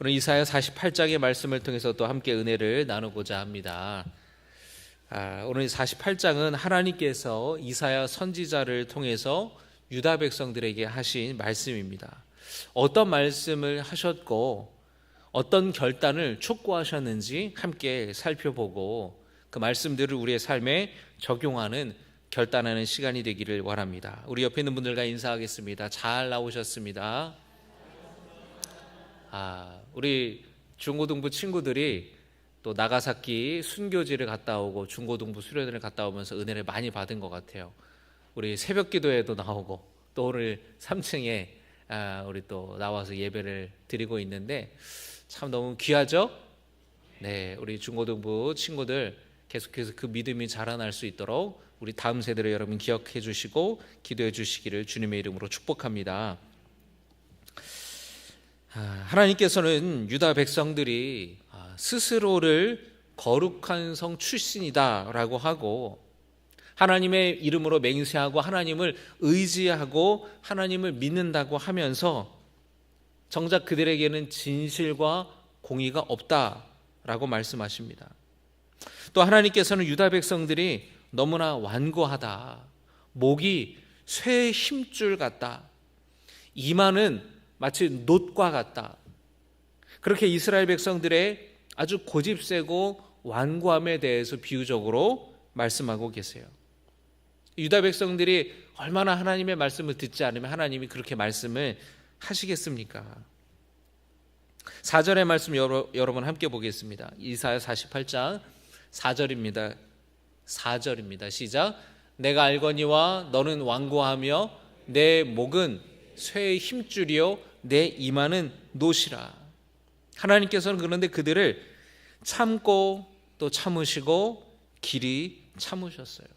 오늘 이사야 48장의 말씀을 통해서 또 함께 은혜를 나누고자 합니다. 오늘 48장은 하나님께서 이사야 선지자를 통해서 유다 백성들에게 하신 말씀입니다. 어떤 말씀을 하셨고 어떤 결단을 촉구하셨는지 함께 살펴보고 그 말씀들을 우리의 삶에 적용하는 결단하는 시간이 되기를 원합니다. 우리 옆에 있는 분들과 인사하겠습니다. 잘 나오셨습니다. 우리 중고등부 친구들이 또 나가사키 순교지를 갔다 오고 중고등부 수련회를 갔다 오면서 은혜를 많이 받은 것 같아요. 우리 새벽 기도에도 나오고 또 오늘 3층에 우리 또 나와서 예배를 드리고 있는데 참 너무 귀하죠? 네, 우리 중고등부 친구들 계속해서 그 믿음이 자라날 수 있도록 우리 다음 세대를 여러분 기억해 주시고 기도해 주시기를 주님의 이름으로 축복합니다. 하나님께서는 유다 백성들이 스스로를 거룩한 성 출신이다라고 하고 하나님의 이름으로 맹세하고 하나님을 의지하고 하나님을 믿는다고 하면서 정작 그들에게는 진실과 공의가 없다라고 말씀하십니다. 또 하나님께서는 유다 백성들이 너무나 완고하다, 목이 쇠의 힘줄 같다, 이마는 마치 놋과 같다, 그렇게 이스라엘 백성들의 아주 고집세고 완고함에 대해서 비유적으로 말씀하고 계세요. 유다 백성들이 얼마나 하나님의 말씀을 듣지 않으면 하나님이 그렇게 말씀을 하시겠습니까? 4절의 말씀 여러분 함께 보겠습니다. 이사야 48장 4절입니다. 시작. 내가 알거니와 너는 완고하며 내 목은 쇠의 힘줄이요 내 이마는 놋이라. 하나님께서는 그런데 그들을 참고 또 참으시고 길이 참으셨어요.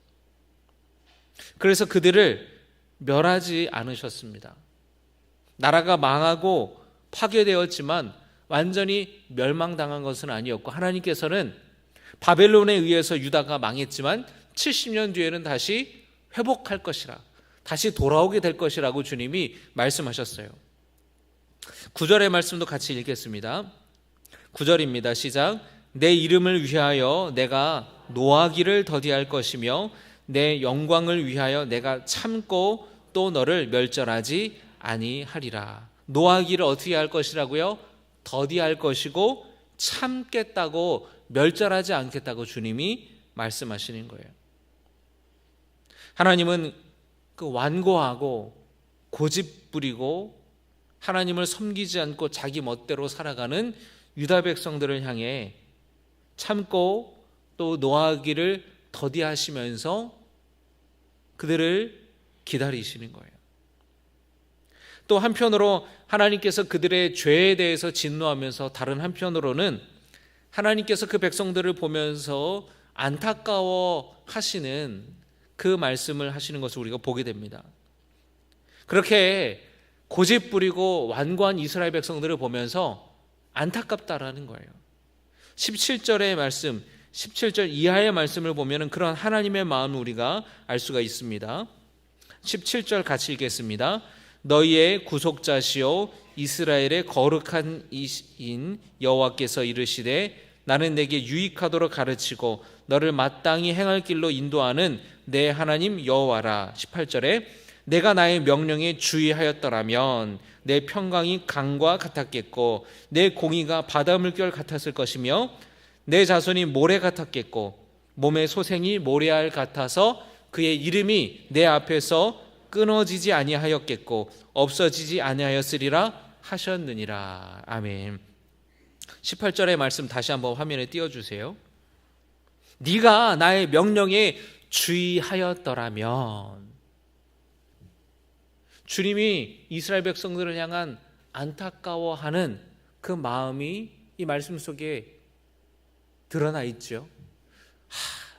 그래서 그들을 멸하지 않으셨습니다. 나라가 망하고 파괴되었지만 완전히 멸망당한 것은 아니었고 하나님께서는 바벨론에 의해서 유다가 망했지만 70년 뒤에는 다시 회복할 것이라, 다시 돌아오게 될 것이라고 주님이 말씀하셨어요. 9절의 말씀도 같이 읽겠습니다. 9절입니다. 시작. 내 이름을 위하여 내가 노하기를 더디할 것이며 내 영광을 위하여 내가 참고 또 너를 멸절하지 아니하리라. 노하기를 어떻게 할 것이라고요? 더디할 것이고 참겠다고, 멸절하지 않겠다고 주님이 말씀하시는 거예요. 하나님은 그 완고하고 고집부리고 하나님을 섬기지 않고 자기 멋대로 살아가는 유다 백성들을 향해 참고 또 노하기를 더디하시면서 그들을 기다리시는 거예요. 또 한편으로 하나님께서 그들의 죄에 대해서 진노하면서 다른 한편으로는 하나님께서 그 백성들을 보면서 안타까워 하시는 그 말씀을 하시는 것을 우리가 보게 됩니다. 그렇게 고집 부리고 완고한 이스라엘 백성들을 보면서 안타깝다라는 거예요. 17절의 말씀, 17절 이하의 말씀을 보면 그런 하나님의 마음을 우리가 알 수가 있습니다. 17절 같이 읽겠습니다. 너희의 구속자시오 이스라엘의 거룩한 이신 여호와께서 이르시되 나는 내게 유익하도록 가르치고 너를 마땅히 행할 길로 인도하는 내 하나님 여호와라. 18절에 내가 나의 명령에 주의하였더라면 내 평강이 강과 같았겠고 내 공의가 바다 물결 같았을 것이며 내 자손이 모래 같았겠고 몸의 소생이 모래알 같아서 그의 이름이 내 앞에서 끊어지지 아니하였겠고 없어지지 아니하였으리라 하셨느니라. 아멘. 18절의 말씀 다시 한번 화면에 띄워주세요. 네가 나의 명령에 주의하였더라면. 주님이 이스라엘 백성들을 향한 안타까워하는 그 마음이 이 말씀 속에 드러나 있죠.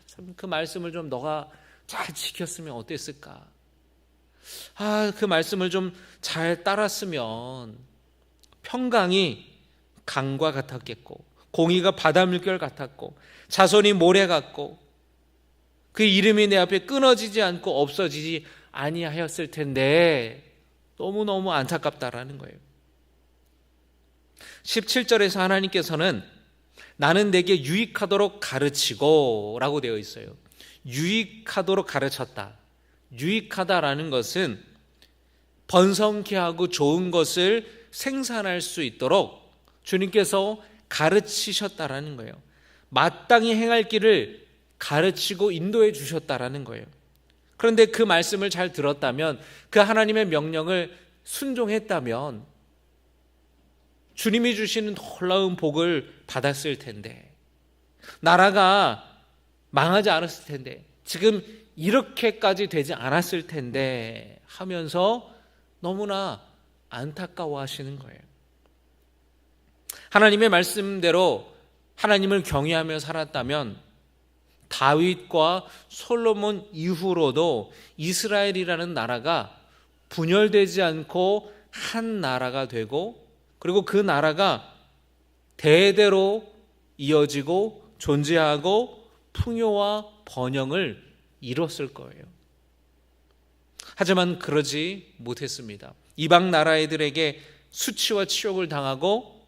참 그 말씀을 좀 너가 잘 지켰으면 어땠을까? 그 말씀을 좀 잘 따랐으면 평강이 강과 같았겠고 공의가 바다 물결 같았고 자손이 모래 같고 그 이름이 내 앞에 끊어지지 않고 없어지지 아니하였을 텐데 너무너무 안타깝다라는 거예요. 17절에서 하나님께서는 나는 내게 유익하도록 가르치고 라고 되어 있어요. 유익하도록 가르쳤다. 유익하다라는 것은 번성케 하고 좋은 것을 생산할 수 있도록 주님께서 가르치셨다라는 거예요. 마땅히 행할 길을 가르치고 인도해 주셨다라는 거예요. 그런데 그 말씀을 잘 들었다면, 그 하나님의 명령을 순종했다면 주님이 주시는 놀라운 복을 받았을 텐데, 나라가 망하지 않았을 텐데, 지금 이렇게까지 되지 않았을 텐데 하면서 너무나 안타까워 하시는 거예요. 하나님의 말씀대로 하나님을 경외하며 살았다면 다윗과 솔로몬 이후로도 이스라엘이라는 나라가 분열되지 않고 한 나라가 되고, 그리고 그 나라가 대대로 이어지고 존재하고 풍요와 번영을 이뤘을 거예요. 하지만 그러지 못했습니다. 이방 나라 애들에게 수치와 치욕을 당하고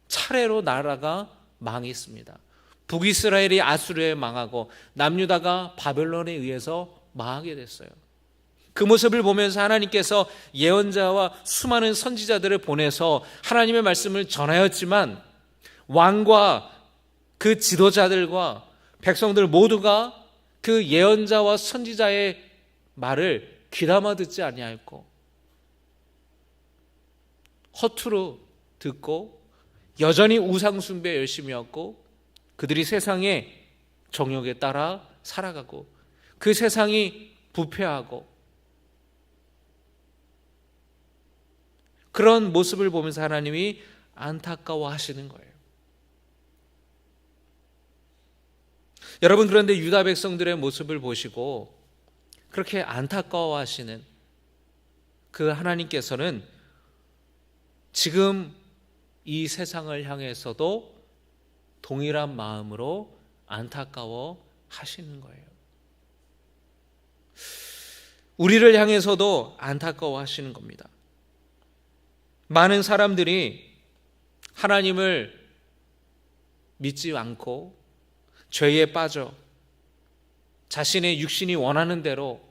차례로 나라가 망했습니다. 북이스라엘이 아수르에 망하고 남유다가 바벨론에 의해서 망하게 됐어요. 그 모습을 보면서 하나님께서 예언자와 수많은 선지자들을 보내서 하나님의 말씀을 전하였지만, 왕과 그 지도자들과 백성들 모두가 그 예언자와 선지자의 말을 귀담아 듣지 아니하였고 허투루 듣고 여전히 우상 숭배 열심히 했고, 그들이 세상의 정욕에 따라 살아가고 그 세상이 부패하고, 그런 모습을 보면서 하나님이 안타까워 하시는 거예요. 여러분, 그런데 유다 백성들의 모습을 보시고 그렇게 안타까워 하시는 그 하나님께서는 지금 이 세상을 향해서도 동일한 마음으로 안타까워 하시는 거예요. 우리를 향해서도 안타까워 하시는 겁니다. 많은 사람들이 하나님을 믿지 않고 죄에 빠져 자신의 육신이 원하는 대로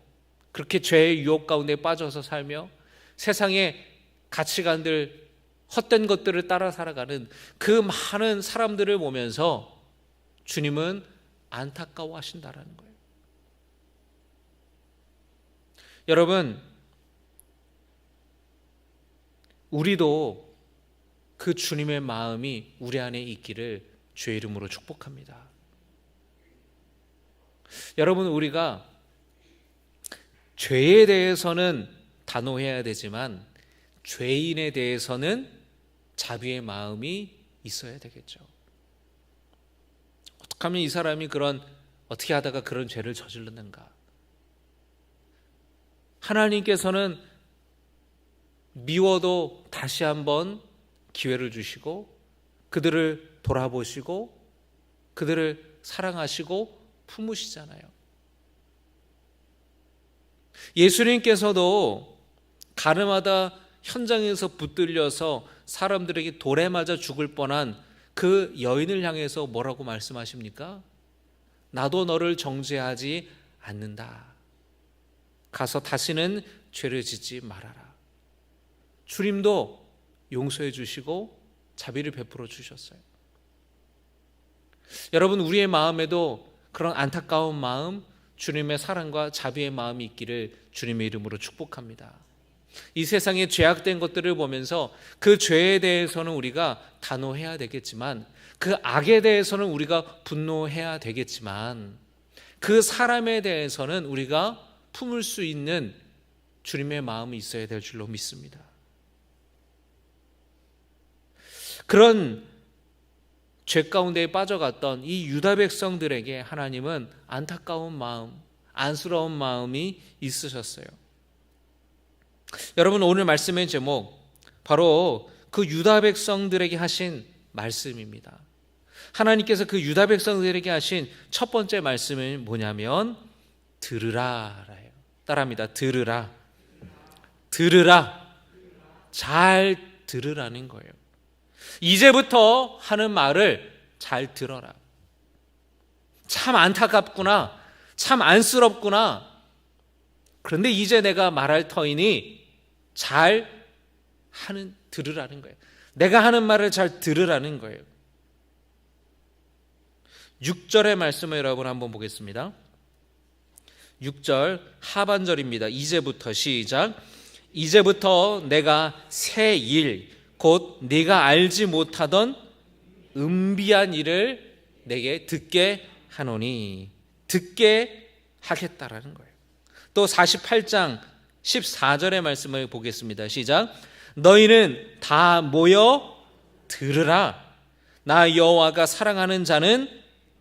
그렇게 죄의 유혹 가운데 빠져서 살며 세상의 가치관들, 헛된 것들을 따라 살아가는 그 많은 사람들을 보면서 주님은 안타까워 하신다라는 거예요. 여러분, 우리도 그 주님의 마음이 우리 안에 있기를 주의 이름으로 축복합니다. 여러분, 우리가 죄에 대해서는 단호해야 되지만 죄인에 대해서는 자비의 마음이 있어야 되겠죠. 어떻게 하면 이 사람이 어떻게 하다가 그런 죄를 저질렀는가? 하나님께서는 미워도 다시 한번 기회를 주시고 그들을 돌아보시고 그들을 사랑하시고 품으시잖아요. 예수님께서도 가늠하다 현장에서 붙들려서 사람들에게 돌에 맞아 죽을 뻔한 그 여인을 향해서 뭐라고 말씀하십니까? 나도 너를 정죄하지 않는다. 가서 다시는 죄를 짓지 말아라. 주님도 용서해 주시고 자비를 베풀어 주셨어요. 여러분, 우리의 마음에도 그런 안타까운 마음, 주님의 사랑과 자비의 마음이 있기를 주님의 이름으로 축복합니다. 이 세상의 죄악된 것들을 보면서 그 죄에 대해서는 우리가 단호해야 되겠지만, 그 악에 대해서는 우리가 분노해야 되겠지만, 그 사람에 대해서는 우리가 품을 수 있는 주님의 마음이 있어야 될 줄로 믿습니다. 그런 죄 가운데에 빠져갔던 이 유다 백성들에게 하나님은 안타까운 마음, 안쓰러운 마음이 있으셨어요. 여러분, 오늘 말씀의 제목 바로 그 유다 백성들에게 하신 말씀입니다. 하나님께서 그 유다 백성들에게 하신 첫 번째 말씀은 뭐냐면 들으라라요. 따라합니다. 들으라. 들으라. 잘 들으라는 거예요. 이제부터 하는 말을 잘 들어라. 참 안타깝구나. 참 안쓰럽구나. 그런데 이제 내가 말할 터이니 잘 들으라는 거예요. 내가 하는 말을 잘 들으라는 거예요. 6절의 말씀을 여러분 한번 보겠습니다. 6절 하반절입니다. 이제부터 시작. 이제부터 내가 새 일, 곧 네가 알지 못하던 은비한 일을 내게 듣게 하노니, 듣게 하겠다라는 거예요. 또 48장 14절의 말씀을 보겠습니다. 시작. 너희는 다 모여 들으라. 나 여호와가 사랑하는 자는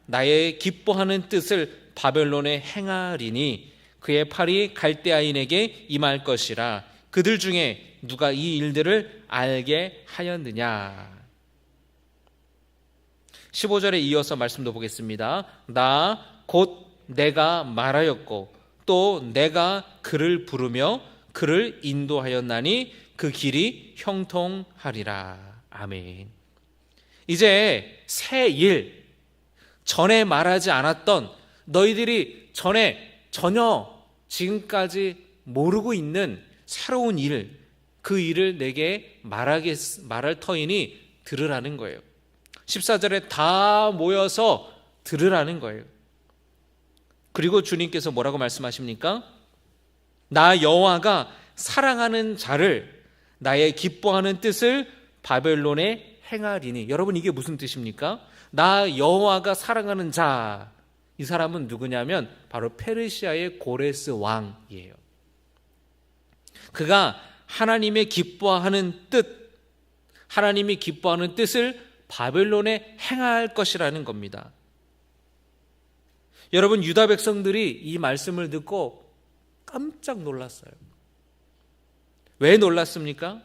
나의 기뻐하는 뜻을 바벨론에 행하리니 그의 팔이 갈대아인에게 임할 것이라. 그들 중에 누가 이 일들을 알게 하였느냐. 15절에 이어서 말씀도 보겠습니다. 나 곧 내가 말하였고 또 내가 그를 부르며 그를 인도하였나니 그 길이 형통하리라. 아멘. 이제 새 일, 전에 말하지 않았던, 너희들이 전에 전혀 지금까지 모르고 있는 새로운 일, 그 일을 내게 말할 터이니 들으라는 거예요. 14절에 다 모여서 들으라는 거예요. 그리고 주님께서 뭐라고 말씀하십니까? 나 여호와가 사랑하는 자를, 나의 기뻐하는 뜻을 바벨론에 행하리니. 여러분, 이게 무슨 뜻입니까? 나 여호와가 사랑하는 자, 이 사람은 누구냐면 바로 페르시아의 고레스 왕이에요. 그가 하나님의 기뻐하는 뜻, 하나님이 기뻐하는 뜻을 바벨론에 행할 것이라는 겁니다. 여러분, 유다 백성들이 이 말씀을 듣고 깜짝 놀랐어요. 왜 놀랐습니까?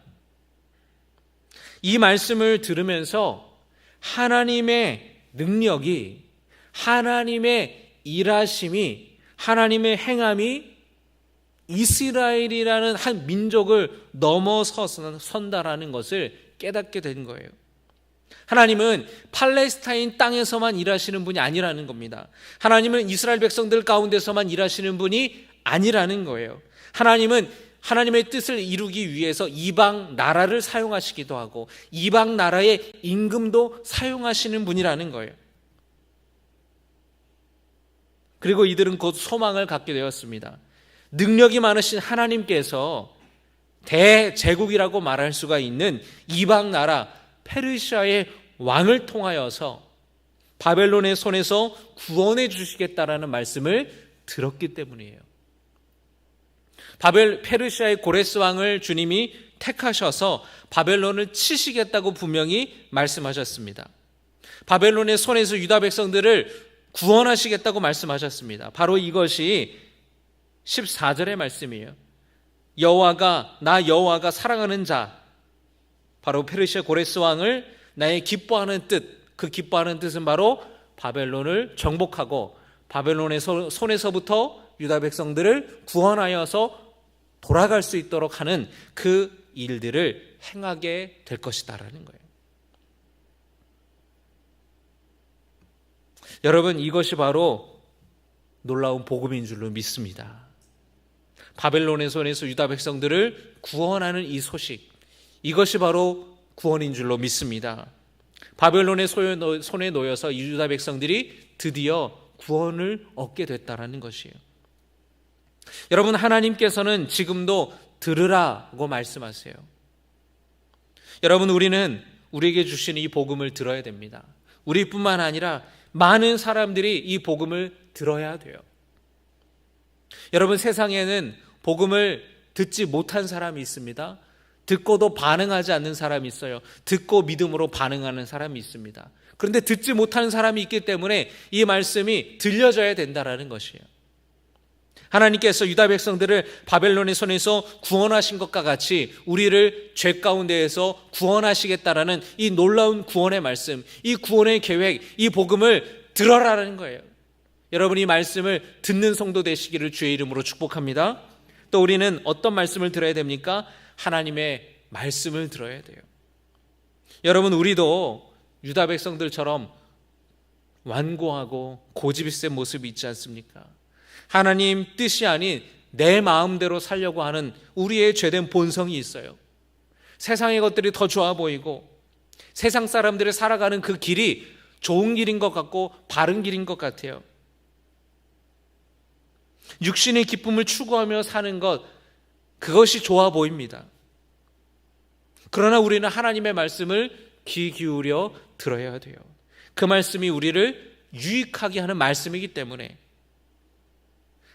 이 말씀을 들으면서 하나님의 능력이, 하나님의 일하심이, 하나님의 행함이 이스라엘이라는 한 민족을 넘어선다라는 것을 깨닫게 된 거예요. 하나님은 팔레스타인 땅에서만 일하시는 분이 아니라는 겁니다. 하나님은 이스라엘 백성들 가운데서만 일하시는 분이 아니라는 거예요. 하나님은 하나님의 뜻을 이루기 위해서 이방 나라를 사용하시기도 하고 이방 나라의 임금도 사용하시는 분이라는 거예요. 그리고 이들은 곧 소망을 갖게 되었습니다. 능력이 많으신 하나님께서 대제국이라고 말할 수가 있는 이방 나라 페르시아의 왕을 통하여서 바벨론의 손에서 구원해 주시겠다라는 말씀을 들었기 때문이에요. 페르시아의 고레스 왕을 주님이 택하셔서 바벨론을 치시겠다고 분명히 말씀하셨습니다. 바벨론의 손에서 유다 백성들을 구원하시겠다고 말씀하셨습니다. 바로 이것이 14절의 말씀이에요. 나 여호와가 사랑하는 자, 바로 페르시아 고레스 왕을 나의 기뻐하는 뜻, 그 기뻐하는 뜻은 바로 바벨론을 정복하고 바벨론의 손에서부터 유다 백성들을 구원하여서 돌아갈 수 있도록 하는 그 일들을 행하게 될 것이다라는 거예요. 여러분, 이것이 바로 놀라운 복음인 줄로 믿습니다. 바벨론의 손에서 유다 백성들을 구원하는 이 소식, 이것이 바로 구원인 줄로 믿습니다. 바벨론의 손에 놓여서 유다 백성들이 드디어 구원을 얻게 됐다라는 것이에요. 여러분, 하나님께서는 지금도 들으라고 말씀하세요. 여러분, 우리는 우리에게 주신 이 복음을 들어야 됩니다. 우리뿐만 아니라 많은 사람들이 이 복음을 들어야 돼요. 여러분, 세상에는 복음을 듣지 못한 사람이 있습니다. 듣고도 반응하지 않는 사람이 있어요. 듣고 믿음으로 반응하는 사람이 있습니다. 그런데 듣지 못하는 사람이 있기 때문에 이 말씀이 들려져야 된다는 것이에요. 하나님께서 유다 백성들을 바벨론의 손에서 구원하신 것과 같이 우리를 죄 가운데에서 구원하시겠다라는 이 놀라운 구원의 말씀, 이 구원의 계획, 이 복음을 들어라는 거예요. 여러분, 이 말씀을 듣는 성도 되시기를 주의 이름으로 축복합니다. 또 우리는 어떤 말씀을 들어야 됩니까? 하나님의 말씀을 들어야 돼요. 여러분, 우리도 유다 백성들처럼 완고하고 고집이 센 모습이 있지 않습니까? 하나님 뜻이 아닌 내 마음대로 살려고 하는 우리의 죄된 본성이 있어요. 세상의 것들이 더 좋아 보이고 세상 사람들이 살아가는 그 길이 좋은 길인 것 같고 바른 길인 것 같아요. 육신의 기쁨을 추구하며 사는 것, 그것이 좋아 보입니다. 그러나 우리는 하나님의 말씀을 귀 기울여 들어야 돼요. 그 말씀이 우리를 유익하게 하는 말씀이기 때문에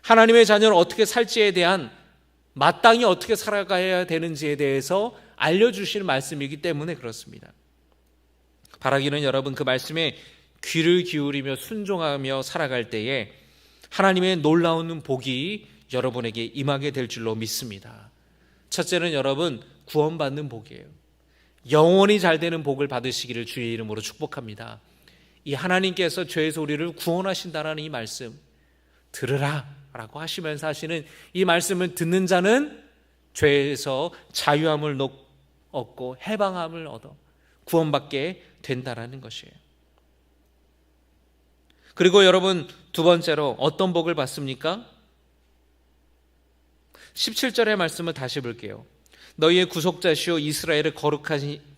하나님의 자녀는 어떻게 살지에 대한, 마땅히 어떻게 살아가야 되는지에 대해서 알려주시는 말씀이기 때문에 그렇습니다. 바라기는 여러분, 그 말씀에 귀를 기울이며 순종하며 살아갈 때에 하나님의 놀라운 복이 여러분에게 임하게 될 줄로 믿습니다. 첫째는 여러분, 구원받는 복이에요. 영원히 잘 되는 복을 받으시기를 주의 이름으로 축복합니다. 이 하나님께서 죄에서 우리를 구원하신다라는 이 말씀, 들으라 라고 하시면서 하시는 이 말씀을 듣는 자는 죄에서 자유함을 얻고 해방함을 얻어 구원받게 된다라는 것이에요. 그리고 여러분, 두 번째로 어떤 복을 받습니까? 17절의 말씀을 다시 볼게요. 너희의 구속자시오 이스라엘의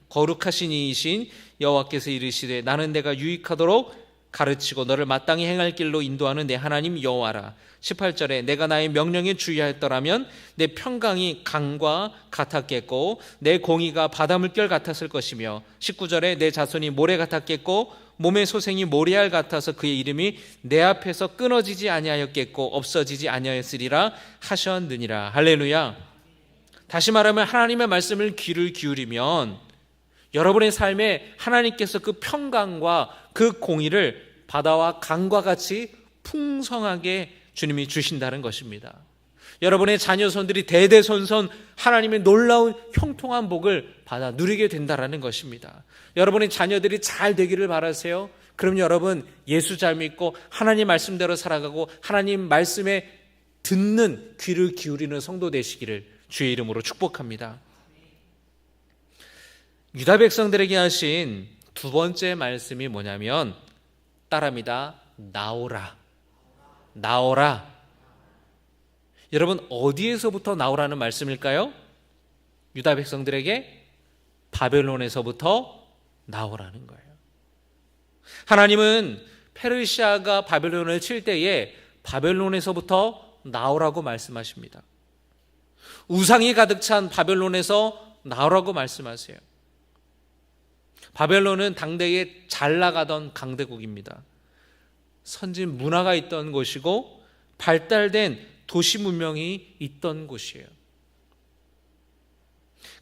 거룩하신 이이신 여호와께서 이르시되 나는 내가 유익하도록 가르치고 너를 마땅히 행할 길로 인도하는 내 하나님 여호와라. 18절에 내가 나의 명령에 주의하였더라면 내 평강이 강과 같았겠고 내 공의가 바다 물결 같았을 것이며 19절에 내 자손이 모래 같았겠고 몸의 소생이 모래알 같아서 그의 이름이 내 앞에서 끊어지지 아니하였겠고 없어지지 아니하였으리라 하셨느니라. 할렐루야. 다시 말하면 하나님의 말씀을 귀를 기울이면 여러분의 삶에 하나님께서 그 평강과 그 공의를 바다와 강과 같이 풍성하게 주님이 주신다는 것입니다. 여러분의 자녀손들이 대대손손 하나님의 놀라운 형통한 복을 받아 누리게 된다는 것입니다. 여러분의 자녀들이 잘 되기를 바라세요. 그럼 여러분, 예수 잘 믿고 하나님 말씀대로 살아가고 하나님 말씀에 듣는 귀를 기울이는 성도 되시기를 주의 이름으로 축복합니다. 유다 백성들에게 하신 두 번째 말씀이 뭐냐면, 따라합니다. 나오라. 나오라. 여러분, 어디에서부터 나오라는 말씀일까요? 유다 백성들에게 바벨론에서부터 나오라는 거예요. 하나님은 페르시아가 바벨론을 칠 때에 바벨론에서부터 나오라고 말씀하십니다. 우상이 가득 찬 바벨론에서 나오라고 말씀하세요. 바벨론은 당대에 잘 나가던 강대국입니다. 선진 문화가 있던 곳이고 발달된 도시 문명이 있던 곳이에요.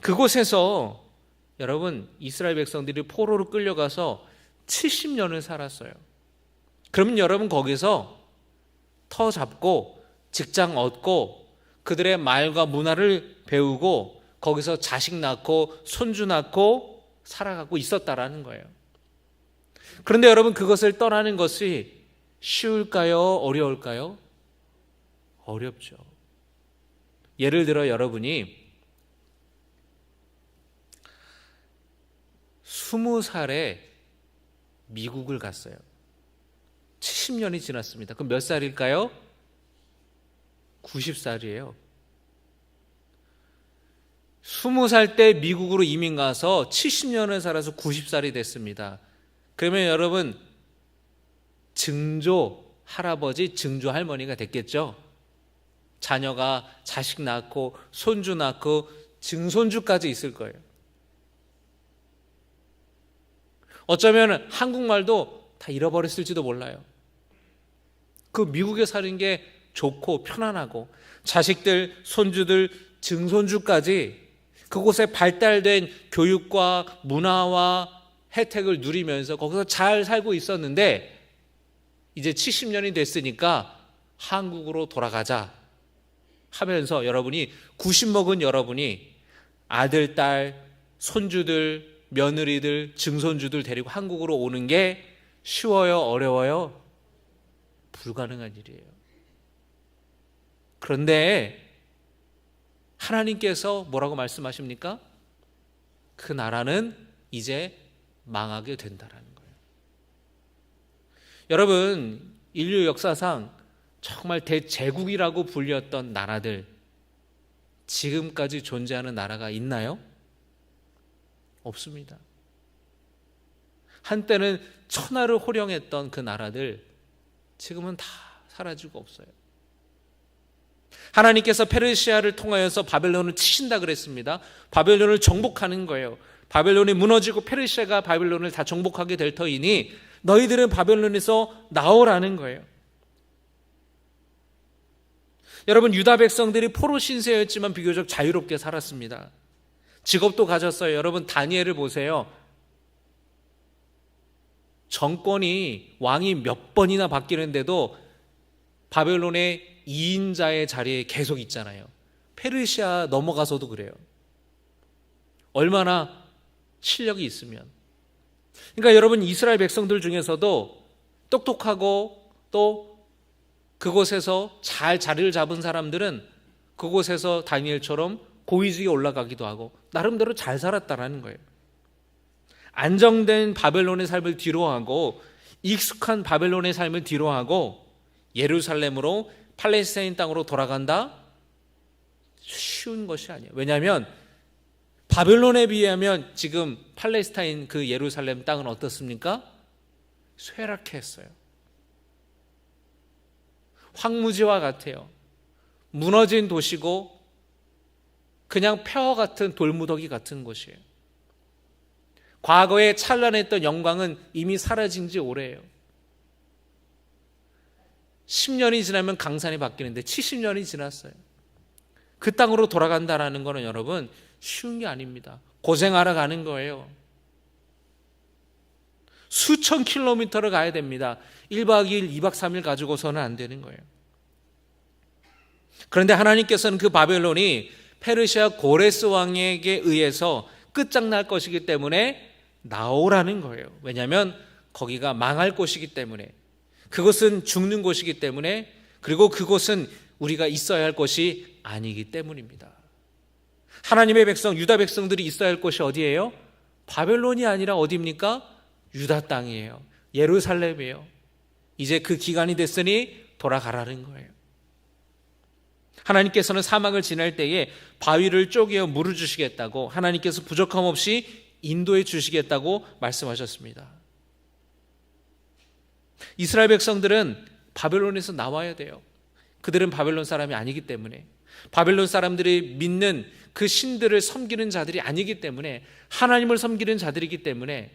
그곳에서 여러분, 이스라엘 백성들이 포로로 끌려가서 70년을 살았어요. 그러면 여러분, 거기서 터 잡고 직장 얻고 그들의 말과 문화를 배우고 거기서 자식 낳고 손주 낳고 살아가고 있었다라는 거예요. 그런데 여러분, 그것을 떠나는 것이 쉬울까요? 어려울까요? 어렵죠. 예를 들어 여러분이 20살에 미국을 갔어요. 70년이 지났습니다. 그럼 몇 살일까요? 90살이에요. 20살 때 미국으로 이민 가서 70년을 살아서 90살이 됐습니다. 그러면 여러분, 증조 할아버지, 증조 할머니가 됐겠죠? 자녀가 자식 낳고 손주 낳고 증손주까지 있을 거예요. 어쩌면 한국말도 다 잃어버렸을지도 몰라요. 그 미국에 사는 게 좋고 편안하고 자식들, 손주들, 증손주까지 그곳에 발달된 교육과 문화와 혜택을 누리면서 거기서 잘 살고 있었는데 이제 70년이 됐으니까 한국으로 돌아가자 하면서 여러분이 90 먹은 여러분이 아들, 딸, 손주들, 며느리들, 증손주들 데리고 한국으로 오는 게 쉬워요? 어려워요? 불가능한 일이에요. 그런데 하나님께서 뭐라고 말씀하십니까? 그 나라는 이제 망하게 된다라는 거예요. 여러분, 인류 역사상 정말 대제국이라고 불렸던 나라들, 지금까지 존재하는 나라가 있나요? 없습니다. 한때는 천하를 호령했던 그 나라들, 지금은 다 사라지고 없어요. 하나님께서 페르시아를 통하여서 바벨론을 치신다 그랬습니다. 바벨론을 정복하는 거예요. 바벨론이 무너지고 페르시아가 바벨론을 다 정복하게 될 터이니 너희들은 바벨론에서 나오라는 거예요. 여러분, 유다 백성들이 포로 신세였지만 비교적 자유롭게 살았습니다. 직업도 가졌어요. 여러분, 다니엘을 보세요. 정권이, 왕이 몇 번이나 바뀌는데도 바벨론의 2인자의 자리에 계속 있잖아요. 페르시아 넘어가서도 그래요. 얼마나 실력이 있으면. 그러니까 여러분, 이스라엘 백성들 중에서도 똑똑하고 또 그곳에서 잘 자리를 잡은 사람들은 그곳에서 다니엘처럼 고위직에 올라가기도 하고 나름대로 잘 살았다라는 거예요. 안정된 바벨론의 삶을 뒤로하고 익숙한 바벨론의 삶을 뒤로하고 예루살렘으로, 팔레스타인 땅으로 돌아간다? 쉬운 것이 아니에요. 왜냐하면 바벨론에 비하면 지금 팔레스타인 그 예루살렘 땅은 어떻습니까? 쇠락했어요. 황무지와 같아요. 무너진 도시고 그냥 폐허 같은 돌무더기 같은 곳이에요. 과거에 찬란했던 영광은 이미 사라진 지 오래예요. 10년이 지나면 강산이 바뀌는데 70년이 지났어요. 그 땅으로 돌아간다라는 거는 여러분 쉬운 게 아닙니다. 고생하러 가는 거예요. 수천 킬로미터를 가야 됩니다. 1박 2일, 2박 3일 가지고서는 안 되는 거예요. 그런데 하나님께서는 그 바벨론이 페르시아 고레스 왕에게 의해서 끝장날 것이기 때문에 나오라는 거예요. 왜냐하면 거기가 망할 곳이기 때문에, 그것은 죽는 곳이기 때문에, 그리고 그곳은 우리가 있어야 할 곳이 아니기 때문입니다. 하나님의 백성, 유다 백성들이 있어야 할 곳이 어디예요? 바벨론이 아니라 어디입니까? 유다 땅이에요. 예루살렘이에요. 이제 그 기간이 됐으니 돌아가라는 거예요. 하나님께서는 사막을 지날 때에 바위를 쪼개어 물을 주시겠다고, 하나님께서 부족함 없이 인도해 주시겠다고 말씀하셨습니다. 이스라엘 백성들은 바벨론에서 나와야 돼요. 그들은 바벨론 사람이 아니기 때문에, 바벨론 사람들이 믿는 그 신들을 섬기는 자들이 아니기 때문에, 하나님을 섬기는 자들이기 때문에,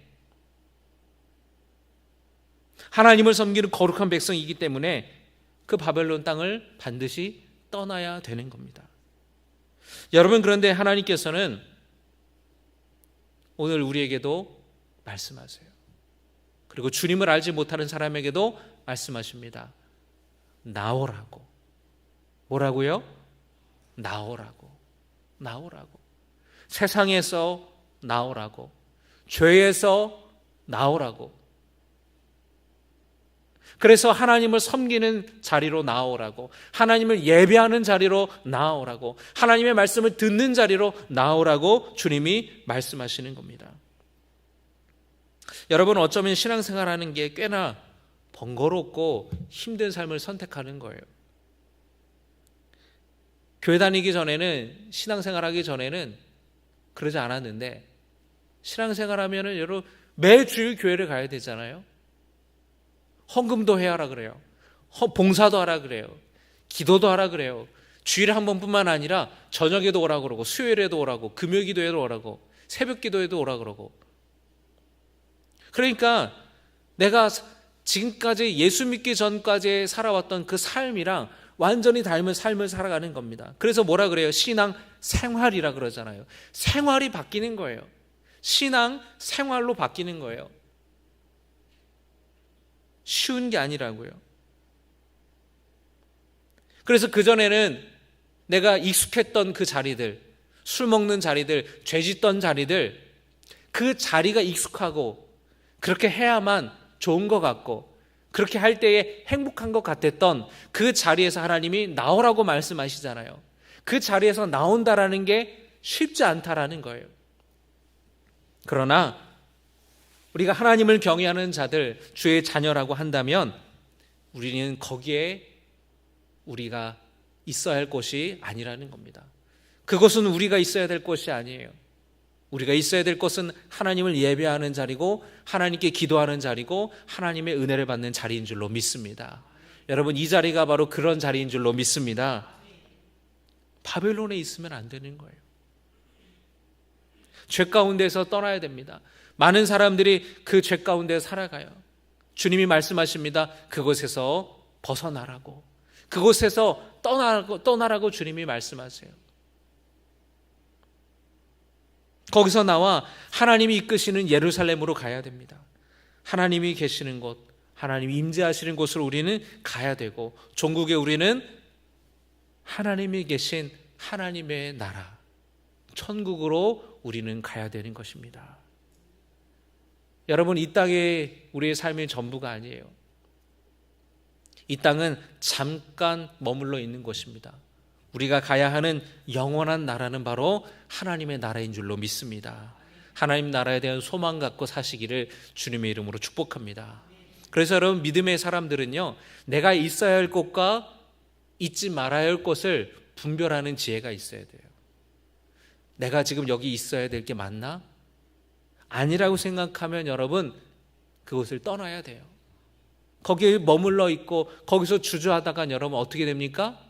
하나님을 섬기는 거룩한 백성이기 때문에 그 바벨론 땅을 반드시 떠나야 되는 겁니다. 여러분, 그런데 하나님께서는 오늘 우리에게도 말씀하세요. 그리고 주님을 알지 못하는 사람에게도 말씀하십니다. 나오라고. 뭐라고요? 나오라고. 나오라고. 세상에서 나오라고. 죄에서 나오라고. 그래서 하나님을 섬기는 자리로 나오라고, 하나님을 예배하는 자리로 나오라고, 하나님의 말씀을 듣는 자리로 나오라고 주님이 말씀하시는 겁니다. 여러분, 어쩌면 신앙생활하는 게 꽤나 번거롭고 힘든 삶을 선택하는 거예요. 교회 다니기 전에는, 신앙생활하기 전에는 그러지 않았는데, 신앙생활하면은 여러분 매주일 교회를 가야 되잖아요. 헌금도 해야 하라 그래요. 봉사도 하라 그래요. 기도도 하라 그래요. 주일에 한 번뿐만 아니라 저녁에도 오라고 그러고, 수요일에도 오라고, 금요기도에도 오라고, 새벽기도에도 오라고 그러고. 그러니까 내가 지금까지 예수 믿기 전까지 살아왔던 그 삶이랑 완전히 닮은 삶을 살아가는 겁니다. 그래서 뭐라 그래요? 신앙 생활이라 그러잖아요. 생활이 바뀌는 거예요. 신앙 생활로 바뀌는 거예요. 쉬운 게 아니라고요. 그래서 그전에는 내가 익숙했던 그 자리들, 술 먹는 자리들, 죄 짓던 자리들, 그 자리가 익숙하고 그렇게 해야만 좋은 것 같고 그렇게 할 때에 행복한 것 같았던 그 자리에서 하나님이 나오라고 말씀하시잖아요. 그 자리에서 나온다라는 게 쉽지 않다라는 거예요. 그러나 우리가 하나님을 경외하는 자들, 주의 자녀라고 한다면 우리는 거기에 우리가 있어야 할 곳이 아니라는 겁니다. 그것은 우리가 있어야 될 곳이 아니에요. 우리가 있어야 될 곳은 하나님을 예배하는 자리고 하나님께 기도하는 자리고 하나님의 은혜를 받는 자리인 줄로 믿습니다. 여러분, 이 자리가 바로 그런 자리인 줄로 믿습니다. 바벨론에 있으면 안 되는 거예요. 죄 가운데서 떠나야 됩니다. 많은 사람들이 그 죄 가운데 살아가요. 주님이 말씀하십니다. 그곳에서 벗어나라고, 그곳에서 떠나라고 주님이 말씀하세요. 거기서 나와 하나님이 이끄시는 예루살렘으로 가야 됩니다. 하나님이 계시는 곳, 하나님이 임재하시는 곳으로 우리는 가야 되고, 종국에 우리는 하나님이 계신 하나님의 나라, 천국으로 우리는 가야 되는 것입니다. 여러분, 이 땅에 우리의 삶의 전부가 아니에요. 이 땅은 잠깐 머물러 있는 곳입니다. 우리가 가야 하는 영원한 나라는 바로 하나님의 나라인 줄로 믿습니다. 하나님 나라에 대한 소망 갖고 사시기를 주님의 이름으로 축복합니다. 그래서 여러분, 믿음의 사람들은요, 내가 있어야 할 곳과 있지 말아야 할 곳을 분별하는 지혜가 있어야 돼요. 내가 지금 여기 있어야 될 게 맞나? 아니라고 생각하면 여러분, 그곳을 떠나야 돼요. 거기에 머물러 있고 거기서 주저하다가 여러분 어떻게 됩니까?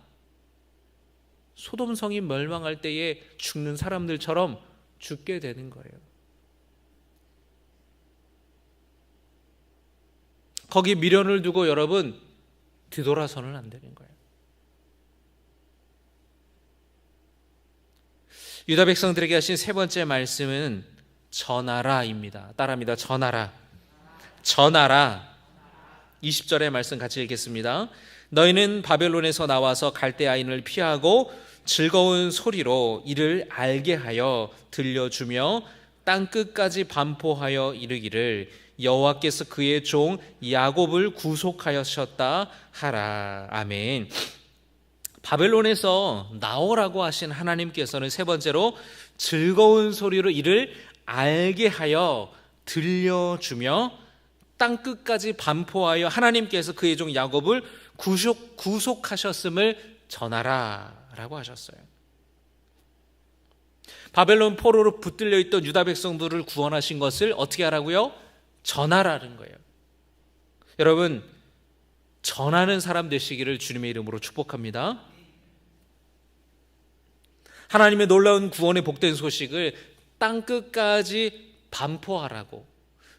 소돔성이 멸망할 때에 죽는 사람들처럼 죽게 되는 거예요. 거기 미련을 두고 여러분 뒤돌아서는 안 되는 거예요. 유다 백성들에게 하신 세 번째 말씀은 전하라입니다. 따라합니다. 전하라. 전하라. 20절의 말씀 같이 읽겠습니다. 너희는 바벨론에서 나와서 갈대아인을 피하고 즐거운 소리로 이를 알게 하여 들려주며 땅끝까지 반포하여 이르기를 여호와께서 그의 종 야곱을 구속하셨다 하라. 아멘. 바벨론에서 나오라고 하신 하나님께서는 세 번째로 즐거운 소리로 이를 알게 하여 들려주며 땅끝까지 반포하여 하나님께서 그의 종 야곱을 구속하셨음을 전하라 라고 하셨어요. 바벨론 포로로 붙들려 있던 유다 백성들을 구원하신 것을 어떻게 하라고요? 전하라는 거예요. 여러분, 전하는 사람 되시기를 주님의 이름으로 축복합니다. 하나님의 놀라운 구원의 복된 소식을 땅끝까지 반포하라고,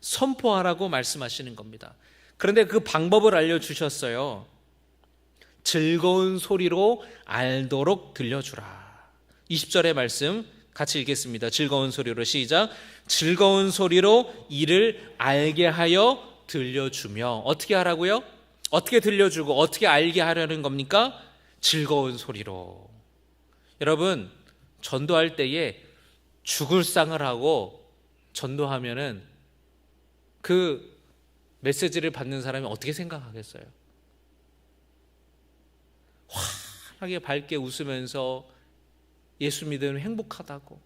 선포하라고 말씀하시는 겁니다. 그런데 그 방법을 알려주셨어요. 즐거운 소리로 알도록 들려주라. 20절의 말씀 같이 읽겠습니다. 즐거운 소리로 시작. 즐거운 소리로 이를 알게 하여 들려주며. 어떻게 하라고요? 어떻게 들려주고 어떻게 알게 하려는 겁니까? 즐거운 소리로. 여러분, 전도할 때에 죽을 상을 하고 전도하면은 그 메시지를 받는 사람이 어떻게 생각하겠어요? 환하게 밝게 웃으면서 예수 믿으면 행복하다고,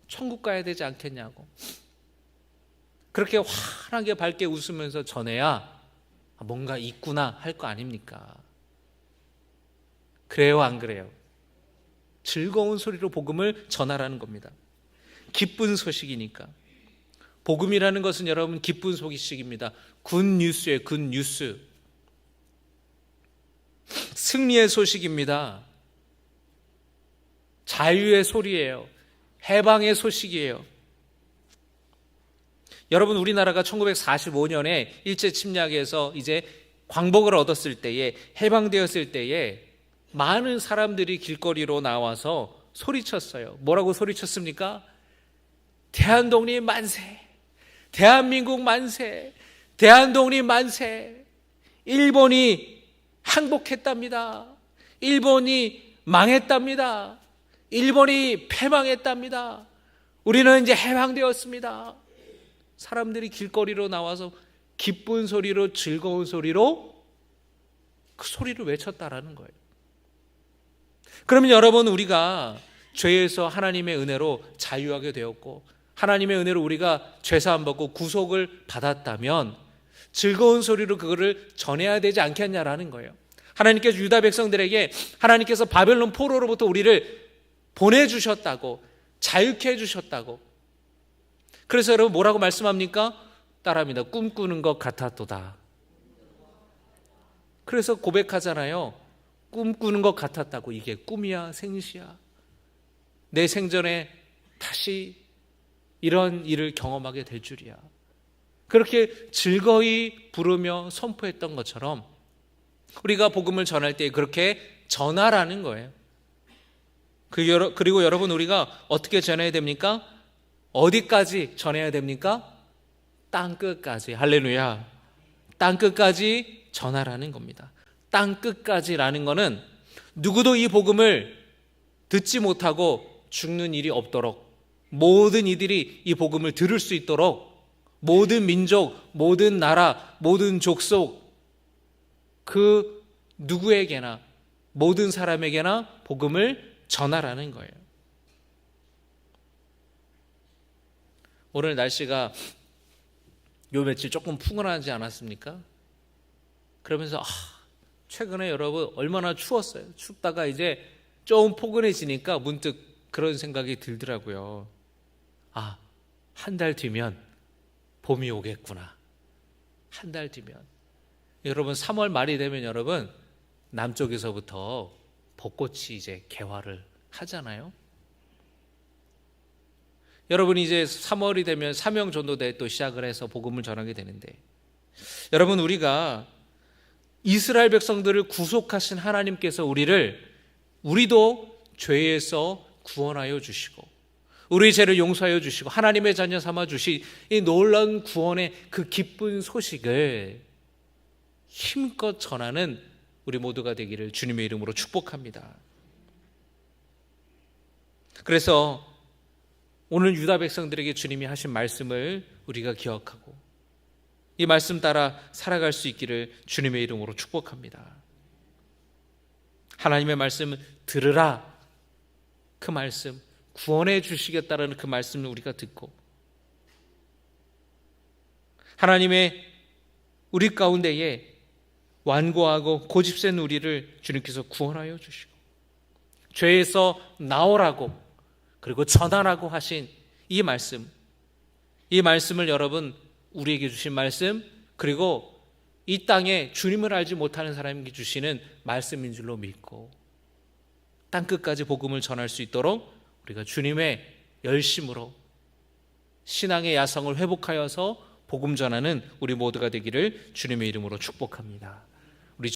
천국 가야 되지 않겠냐고, 그렇게 환하게 밝게 웃으면서 전해야 뭔가 있구나 할 거 아닙니까? 그래요, 안 그래요? 즐거운 소리로 복음을 전하라는 겁니다. 기쁜 소식이니까. 복음이라는 것은 여러분 기쁜 소식입니다. 굿뉴스예요. 굿뉴스. 승리의 소식입니다. 자유의 소리예요. 해방의 소식이에요. 여러분, 우리나라가 1945년에 일제 침략에서 이제 광복을 얻었을 때에, 해방되었을 때에 많은 사람들이 길거리로 나와서 소리쳤어요. 뭐라고 소리쳤습니까? 대한독립 만세, 대한민국 만세, 대한독립 만세. 일본이 항복했답니다. 일본이 망했답니다. 일본이 패망했답니다. 우리는 이제 해방되었습니다. 사람들이 길거리로 나와서 기쁜 소리로, 즐거운 소리로 그 소리를 외쳤다라는 거예요. 그러면 여러분, 우리가 죄에서 하나님의 은혜로 자유하게 되었고 하나님의 은혜로 우리가 죄사함 받고 구속을 받았다면 즐거운 소리로 그거를 전해야 되지 않겠냐라는 거예요. 하나님께서 유다 백성들에게 하나님께서 바벨론 포로로부터 우리를 보내주셨다고, 자유케 해주셨다고. 그래서 여러분 뭐라고 말씀합니까? 따라합니다. 꿈꾸는 것 같았도다. 그래서 고백하잖아요. 꿈꾸는 것 같았다고. 이게 꿈이야 생시야. 내 생전에 다시 이런 일을 경험하게 될 줄이야. 그렇게 즐거이 부르며 선포했던 것처럼 우리가 복음을 전할 때 그렇게 전하라는 거예요. 그리고 여러분 우리가 어떻게 전해야 됩니까? 어디까지 전해야 됩니까? 땅끝까지. 할렐루야. 땅끝까지 전하라는 겁니다. 땅끝까지라는 거는 누구도 이 복음을 듣지 못하고 죽는 일이 없도록 모든 이들이 이 복음을 들을 수 있도록 모든 민족, 모든 나라, 모든 족속 그 누구에게나 모든 사람에게나 복음을 전하라는 거예요. 오늘 날씨가 요 며칠 조금 풍요하지 않았습니까? 그러면서 최근에 여러분 얼마나 추웠어요. 춥다가 이제 좀 포근해지니까 문득 그런 생각이 들더라고요. 한 달 뒤면 봄이 오겠구나. 한 달 뒤면. 여러분 3월 말이 되면 여러분 남쪽에서부터 벚꽃이 이제 개화를 하잖아요. 여러분 이제 3월이 되면 사명전도대 또 시작을 해서 복음을 전하게 되는데 여러분 우리가 이스라엘 백성들을 구속하신 하나님께서 우리도 죄에서 구원하여 주시고 우리 죄를 용서하여 주시고 하나님의 자녀 삼아 주신 이 놀라운 구원의 그 기쁜 소식을 힘껏 전하는 우리 모두가 되기를 주님의 이름으로 축복합니다. 그래서 오늘 유다 백성들에게 주님이 하신 말씀을 우리가 기억하고 이 말씀 따라 살아갈 수 있기를 주님의 이름으로 축복합니다. 하나님의 말씀 들으라. 그 말씀 구원해 주시겠다라는 그 말씀을 우리가 듣고 하나님의 우리 가운데에 완고하고 고집센 우리를 주님께서 구원하여 주시고 죄에서 나오라고 그리고 전하라고 하신 이 말씀을 여러분 우리에게 주신 말씀 그리고 이 땅에 주님을 알지 못하는 사람에게 주시는 말씀인 줄로 믿고 땅끝까지 복음을 전할 수 있도록 우리가 주님의 열심으로 신앙의 야성을 회복하여서 복음 전하는 우리 모두가 되기를 주님의 이름으로 축복합니다.